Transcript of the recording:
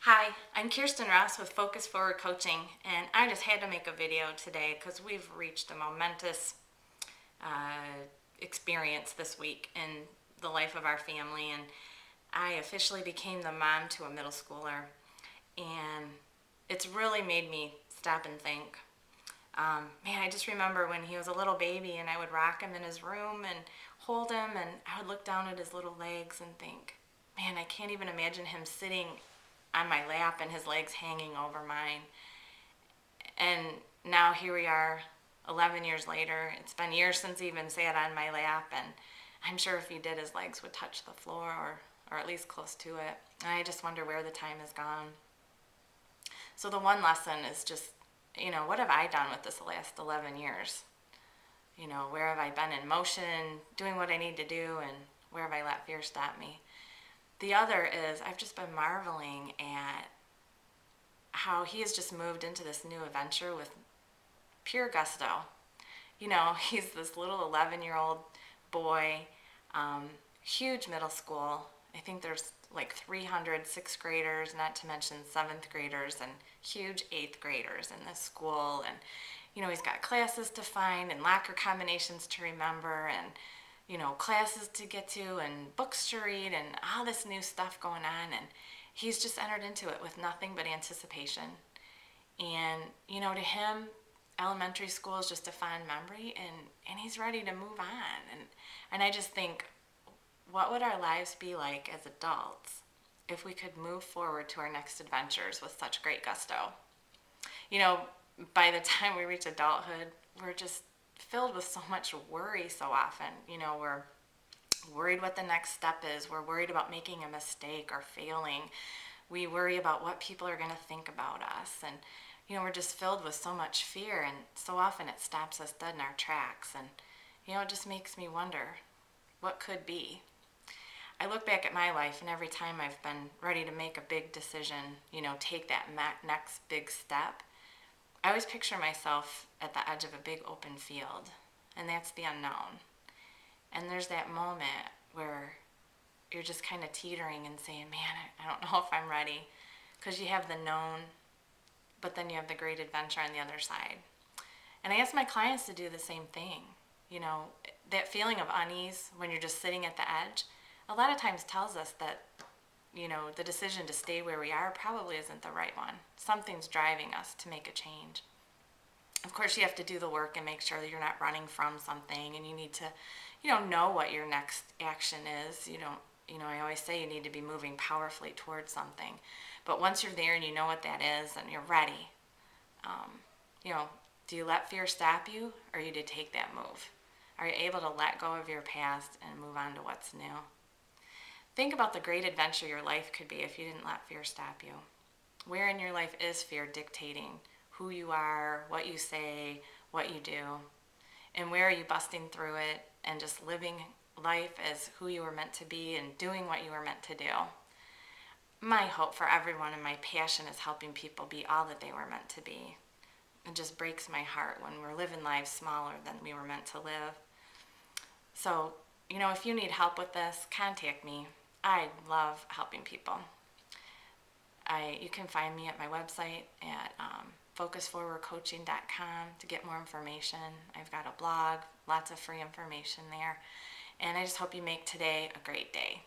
Hi, I'm Kirsten Ross with Focus Forward Coaching, and I just had to make a video today because we've reached a momentous experience this week in the life of our family, and I officially became the mom to a middle schooler, and it's really made me stop and think. Man, I just remember when he was a little baby and I would rock him in his room and hold him, and I would look down at his little legs and think, man, I can't even imagine him sitting on my lap and his legs hanging over mine. And now here we are 11 years later. It's been years since he even sat on my lap, and I'm sure if he did, his legs would touch the floor or at least close to it. And I just wonder where the time has gone. So the one lesson is just, what have I done with this last 11 years? Where have I been in motion, doing what I need to do, and where have I let fear stop me? The other is I've just been marveling at how he has just moved into this new adventure with pure gusto. He's this little 11-year-old boy, huge middle school. I think there's like 300 sixth graders, not to mention seventh graders, and huge eighth graders in this school. And, he's got classes to find and locker combinations to remember and, classes to get to and books to read and all this new stuff going on. And he's just entered into it with nothing but anticipation. And, to him, elementary school is just a fond memory, and he's ready to move on. And I just think, what would our lives be like as adults if we could move forward to our next adventures with such great gusto? By the time we reach adulthood, we're just filled with so much worry so often. We're worried what the next step is. We're worried about making a mistake or failing. We worry about what people are going to think about us. And, we're just filled with so much fear, and so often it stops us dead in our tracks. And, it just makes me wonder what could be. I look back at my life, and every time I've been ready to make a big decision, take that next big step, I always picture myself at the edge of a big open field, and that's the unknown. And there's that moment where you're just kind of teetering and saying, man, I don't know if I'm ready, because you have the known, but then you have the great adventure on the other side. And I ask my clients to do the same thing. That feeling of unease when you're just sitting at the edge, a lot of times tells us that, the decision to stay where we are probably isn't the right one. Something's driving us to make a change. Of course, you have to do the work and make sure that you're not running from something, and you need to, know what your next action is. I always say you need to be moving powerfully towards something. But once you're there and you know what that is and you're ready, do you let fear stop you, or you do take that move? Are you able to let go of your past and move on to what's new? Think about the great adventure your life could be if you didn't let fear stop you. Where in your life is fear dictating who you are, what you say, what you do? And where are you busting through it and just living life as who you were meant to be and doing what you were meant to do? My hope for everyone and my passion is helping people be all that they were meant to be. It just breaks my heart when we're living lives smaller than we were meant to live. So, if you need help with this, contact me. I love helping people. You can find me at my website at focusforwardcoaching.com to get more information. I've got a blog, lots of free information there. And I just hope you make today a great day.